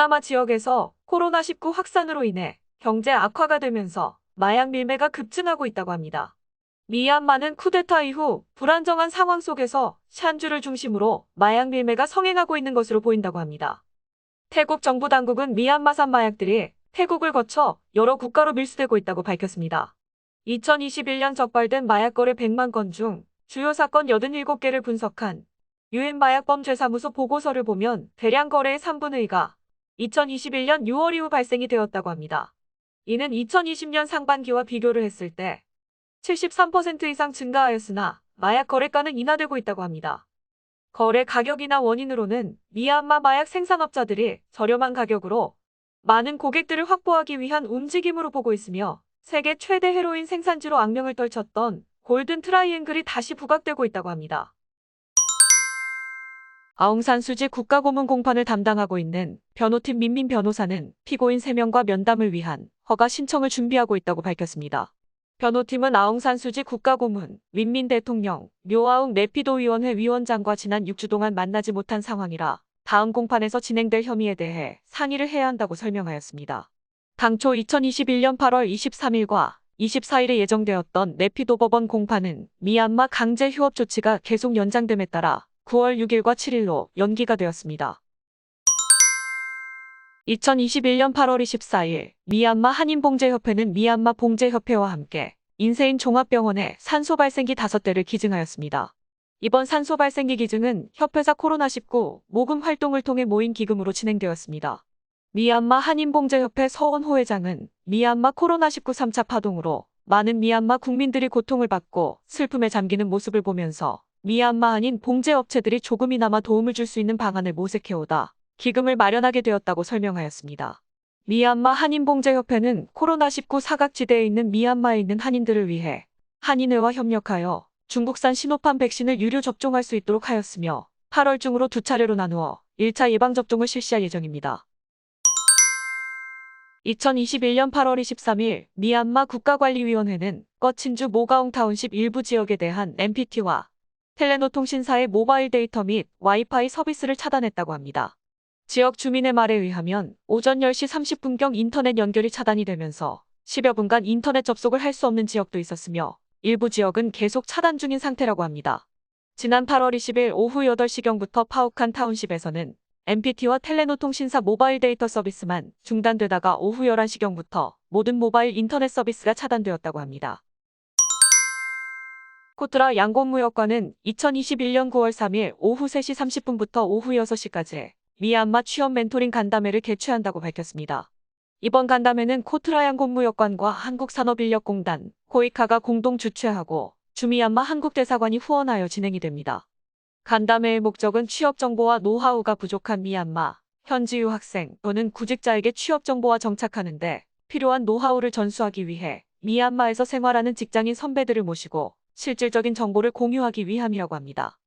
동남아 지역에서 코로나19 확산으로 인해 경제 악화가 되면서 마약 밀매가 급증하고 있다고 합니다. 미얀마는 쿠데타 이후 불안정한 상황 속에서 샨주를 중심으로 마약 밀매가 성행하고 있는 것으로 보인다고 합니다. 태국 정부 당국은 미얀마산 마약들이 태국을 거쳐 여러 국가로 밀수되고 있다고 밝혔습니다. 2021년 적발된 마약 거래 100만 건 중 주요 사건 87개를 분석한 유엔 마약범죄사무소 보고서를 보면 대량 거래의 3분의 2가 2021년 6월 이후 발생이 되었다고 합니다. 이는 2020년 상반기와 비교를 했을 때 73% 이상 증가하였으나 마약 거래가는 인하되고 있다고 합니다. 거래 가격이나 원인으로는 미얀마 마약 생산업자들이 저렴한 가격으로 많은 고객들을 확보하기 위한 움직임으로 보고 있으며 세계 최대 헤로인 생산지로 악명을 떨쳤던 골든 트라이앵글이 다시 부각되고 있다고 합니다. 아웅산 수지 국가고문 공판을 담당하고 있는 변호팀 민민 변호사는 피고인 3명과 면담을 위한 허가 신청을 준비하고 있다고 밝혔습니다. 변호팀은 아웅산 수지 국가고문, 윈민 대통령, 묘아웅 네피도위원회 위원장과 지난 6주 동안 만나지 못한 상황이라 다음 공판에서 진행될 혐의에 대해 상의를 해야 한다고 설명하였습니다. 당초 2021년 8월 23일과 24일에 예정되었던 네피도 법원 공판은 미얀마 강제 휴업 조치가 계속 연장됨에 따라 9월 6일과 7일로 연기가 되었습니다. 2021년 8월 24일 미얀마 한인봉제협회는 미얀마 봉제협회와 함께 인세인 종합병원에 산소 발생기 5대를 기증하였습니다. 이번 산소 발생기 기증은 협회사 코로나19 모금 활동을 통해 모인 기금으로 진행되었습니다. 미얀마 한인봉제협회 서원호 회장은 미얀마 코로나19 3차 파동으로 많은 미얀마 국민들이 고통을 받고 슬픔에 잠기는 모습을 보면서 미얀마 한인 봉제업체들이 조금이나마 도움을 줄 수 있는 방안을 모색해오다 기금을 마련하게 되었다고 설명하였습니다. 미얀마 한인봉제협회는 코로나19 사각지대에 있는 미얀마에 있는 한인들을 위해 한인회와 협력하여 중국산 시노팜 백신을 유료 접종할 수 있도록 하였으며 8월 중으로 2차례로 나누어 1차 예방접종을 실시할 예정입니다. 2021년 8월 23일 미얀마 국가관리위원회는 꺼친주 모가옹 타운십 일부 지역에 대한 MPT와 텔레노 통신사의 모바일 데이터 및 와이파이 서비스를 차단했다고 합니다. 지역 주민의 말에 의하면 오전 10시 30분경 인터넷 연결이 차단이 되면서 10여 분간 인터넷 접속을 할 수 없는 지역도 있었으며 일부 지역은 계속 차단 중인 상태라고 합니다. 지난 8월 20일 오후 8시경부터 파우칸 타운십에서는 MPT와 텔레노 통신사 모바일 데이터 서비스만 중단되다가 오후 11시경부터 모든 모바일 인터넷 서비스가 차단되었다고 합니다. 코트라 양곤무역관은 2021년 9월 3일 오후 3시 30분부터 오후 6시까지 미얀마 취업 멘토링 간담회를 개최한다고 밝혔습니다. 이번 간담회는 코트라 양곤무역관과 한국산업인력공단, 코이카가 공동 주최하고 주미얀마 한국대사관이 후원하여 진행이 됩니다. 간담회의 목적은 취업 정보와 노하우가 부족한 미얀마 현지 유학생 또는 구직자에게 취업 정보와 정착하는 데 필요한 노하우를 전수하기 위해 미얀마에서 생활하는 직장인 선배들을 모시고 실질적인 정보를 공유하기 위함이라고 합니다.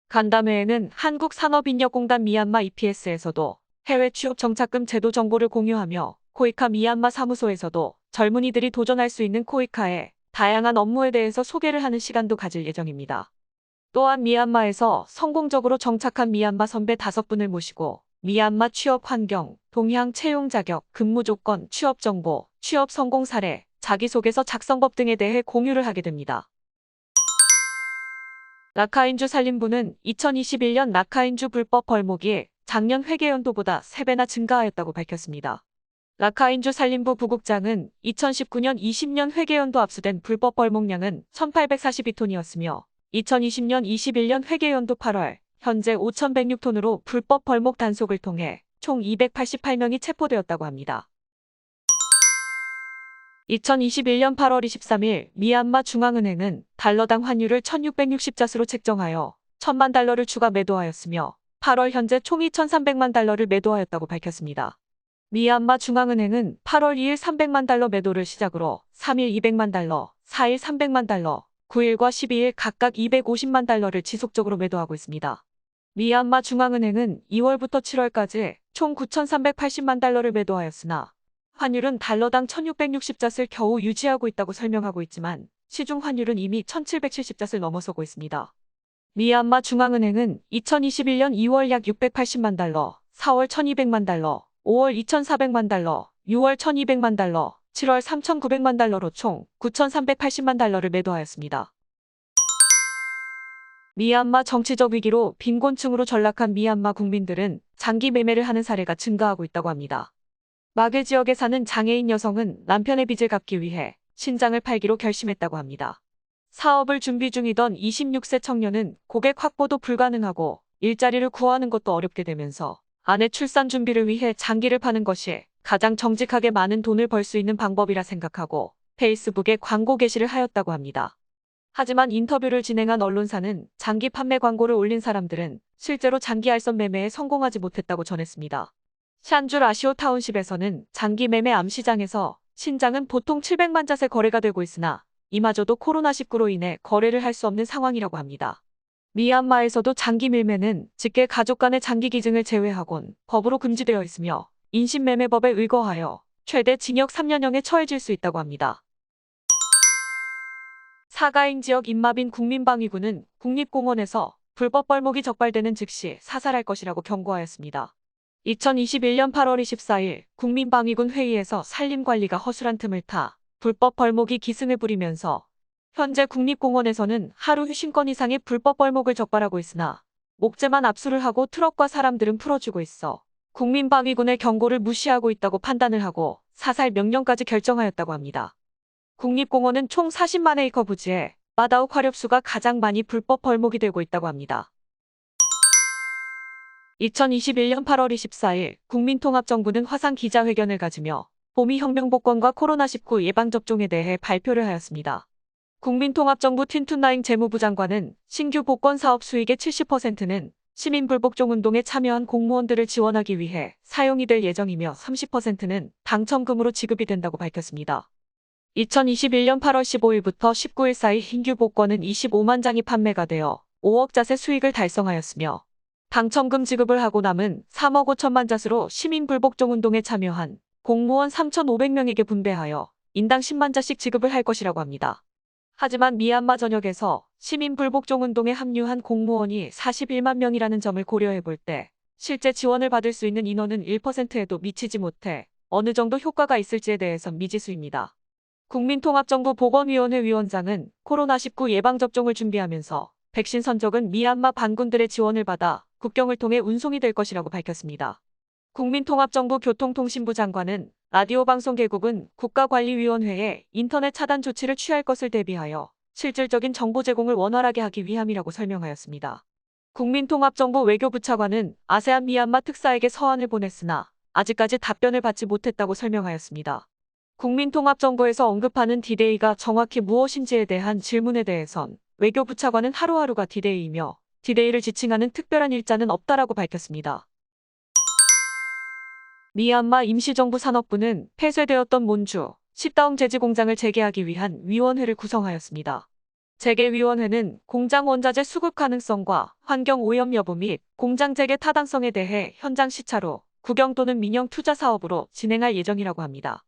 간담회에는 한국산업인력공단 미얀마 EPS에서도 해외 취업 정착금 제도 정보를 공유하며 코이카 미얀마 사무소에서도 젊은이들이 도전할 수 있는 코이카의 다양한 업무에 대해서 소개를 하는 시간도 가질 예정입니다. 또한 미얀마에서 성공적으로 정착한 미얀마 선배 5분을 모시고 미얀마 취업 환경, 동향 채용 자격, 근무 조건, 취업 정보, 취업 성공 사례, 자기소개서 작성법 등에 대해 공유를 하게 됩니다. 라카인주 산림부는 2021년 라카인주 불법 벌목이 작년 회계연도보다 3배나 증가하였다고 밝혔습니다. 라카인주 산림부 부국장은 2019년 20년 회계연도 압수된 불법 벌목량은 1842톤이었으며 2020년 21년 회계연도 8월 현재 5106톤으로 불법 벌목 단속을 통해 총 288명이 체포되었다고 합니다. 2021년 8월 23일 미얀마 중앙은행은 달러당 환율을 1660자스로 책정하여 1000만 달러를 추가 매도하였으며 8월 현재 총 2300만 달러를 매도하였다고 밝혔습니다. 미얀마 중앙은행은 8월 2일 300만 달러 매도를 시작으로 3일 200만 달러, 4일 300만 달러, 9일과 12일 각각 250만 달러를 지속적으로 매도하고 있습니다. 미얀마 중앙은행은 2월부터 7월까지 총 9380만 달러를 매도하였으나 환율은 달러당 1660잣을 겨우 유지하고 있다고 설명하고 있지만 시중 환율은 이미 1770잣을 넘어서고 있습니다. 미얀마 중앙은행은 2021년 2월 약 680만 달러, 4월 1200만 달러, 5월 2,400만 달러, 6월 1,200만 달러, 7월 3,900만 달러로 총 9,380만 달러를 매도하였습니다. 미얀마 정치적 위기로 빈곤층으로 전락한 미얀마 국민들은 장기 매매를 하는 사례가 증가하고 있다고 합니다. 마게 지역에 사는 장애인 여성은 남편의 빚을 갚기 위해 신장을 팔기로 결심했다고 합니다. 사업을 준비 중이던 26세 청년은 고객 확보도 불가능하고 일자리를 구하는 것도 어렵게 되면서 아내 출산 준비를 위해 장기를 파는 것이 가장 정직하게 많은 돈을 벌 수 있는 방법이라 생각하고 페이스북에 광고 게시를 하였다고 합니다. 하지만 인터뷰를 진행한 언론사는 장기 판매 광고를 올린 사람들은 실제로 장기 알선 매매에 성공하지 못했다고 전했습니다. 샨주 라시오 타운십에서는 장기 매매 암시장에서 신장은 보통 700만 자세 거래가 되고 있으나 이마저도 코로나19로 인해 거래를 할 수 없는 상황이라고 합니다. 미얀마에서도 장기 매매는 직계 가족 간의 장기 기증을 제외하곤 법으로 금지되어 있으며 인신매매법에 의거하여 최대 징역 3년형에 처해질 수 있다고 합니다. 사가잉 지역 임마빈 국민방위군은 국립공원에서 불법 벌목이 적발되는 즉시 사살할 것이라고 경고하였습니다. 2021년 8월 24일 국민방위군 회의에서 산림관리가 허술한 틈을 타 불법 벌목이 기승을 부리면서 현재 국립공원에서는 하루 50건 이상의 불법 벌목을 적발하고 있으나 목재만 압수를 하고 트럭과 사람들은 풀어주고 있어 국민방위군의 경고를 무시하고 있다고 판단을 하고 사살 명령까지 결정하였다고 합니다. 국립공원은 총 40만 에이커 부지에 마다욱 화렵수가 가장 많이 불법 벌목이 되고 있다고 합니다. 2021년 8월 24일 국민통합정부는 화상 기자회견을 가지며 보미혁명 복권과 코로나19 예방접종에 대해 발표를 하였습니다. 국민통합정부 틴투나잉 재무부 장관은 신규 복권 사업 수익의 70%는 시민불복종운동에 참여한 공무원들을 지원하기 위해 사용이 될 예정이며 30%는 당첨금으로 지급이 된다고 밝혔습니다. 2021년 8월 15일부터 19일 사이 신규 복권은 25만 장이 판매가 되어 5억 자세 수익을 달성하였으며 당첨금 지급을 하고 남은 3억 5천만 자수로 시민불복종운동에 참여한 공무원 3,500명에게 분배하여 인당 10만 자씩 지급을 할 것이라고 합니다. 하지만 미얀마 전역에서 시민불복종운동에 합류한 공무원이 41만 명이라는 점을 고려해 볼 때 실제 지원을 받을 수 있는 인원은 1%에도 미치지 못해 어느 정도 효과가 있을지에 대해선 미지수입니다. 국민통합정부 보건위원회 위원장은 코로나19 예방접종을 준비하면서 백신 선적은 미얀마 반군들의 지원을 받아 국경을 통해 운송이 될 것이라고 밝혔습니다. 국민통합정부 교통통신부 장관은 라디오 방송개국은 국가관리위원회에 인터넷 차단 조치를 취할 것을 대비하여 실질적인 정보 제공을 원활하게 하기 위함이라고 설명하였습니다. 국민통합정부 외교부 차관은 아세안 미얀마 특사에게 서한을 보냈으나 아직까지 답변을 받지 못했다고 설명하였습니다. 국민통합정부에서 언급하는 디데이가 정확히 무엇인지에 대한 질문에 대해선 외교부 차관은 하루하루가 디데이이며 디데이를 지칭하는 특별한 일자는 없다라고 밝혔습니다. 미얀마 임시정부 산업부는 폐쇄되었던 몬주 시다웅 제지 공장을 재개하기 위한 위원회를 구성하였습니다. 재개위원회는 공장 원자재 수급 가능성과 환경 오염 여부 및 공장 재개 타당성에 대해 현장 시차로 국영 또는 민영 투자 사업으로 진행할 예정이라고 합니다.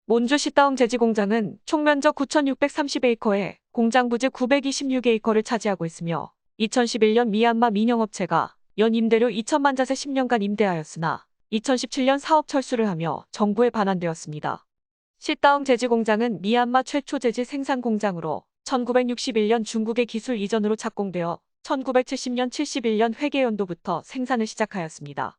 몬주 시다웅 제지 공장은 총 면적 9,630에이커에 공장 부지 926에이커를 차지하고 있으며 2011년 미얀마 민영업체가 연 임대료 2천만 자세 10년간 임대하였으나 2017년 사업 철수를 하며 정부에 반환되었습니다. 시다웅 제지 공장은 미얀마 최초 제지 생산 공장으로 1961년 중국의 기술 이전으로 착공되어 1970년 71년 회계연도부터 생산을 시작하였습니다.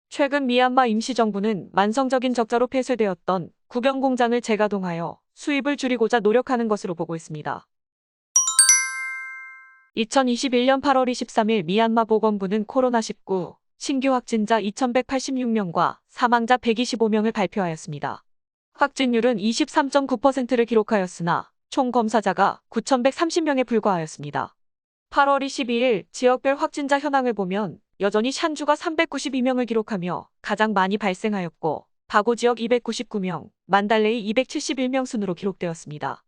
최근 미얀마 임시정부는 만성적인 적자로 폐쇄되었던 국영 공장을 재가동하여 수입을 줄이고자 노력하는 것으로 보고 있습니다. 2021년 8월 23일 미얀마 보건부는 코로나19 신규 확진자 2,186명과 사망자 125명을 발표하였습니다. 확진율은 23.9%를 기록하였으나 총 검사자가 9,130명에 불과하였습니다. 8월 22일 지역별 확진자 현황을 보면 여전히 샨주가 392명을 기록하며 가장 많이 발생하였고 바고 지역 299명, 만달레이 271명 순으로 기록되었습니다.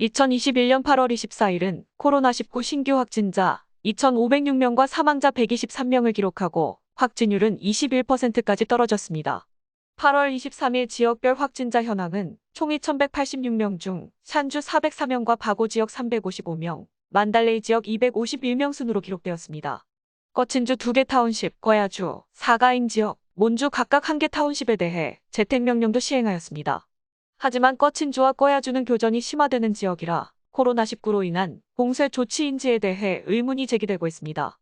2021년 8월 24일은 코로나19 신규 확진자 2,506명과 사망자 123명을 기록하고 확진율은 21%까지 떨어졌습니다. 8월 23일 지역별 확진자 현황은 총 2,186명 중 샨주 404명과 바고 지역 355명, 만달레이 지역 251명 순으로 기록되었습니다. 거친주 2개 타운십, 거야주, 사가잉 지역, 몬주 각각 1개 타운십에 대해 재택명령도 시행하였습니다. 하지만 꺼친주와 꺼야주는 교전이 심화되는 지역이라 코로나19로 인한 봉쇄 조치인지에 대해 의문이 제기되고 있습니다.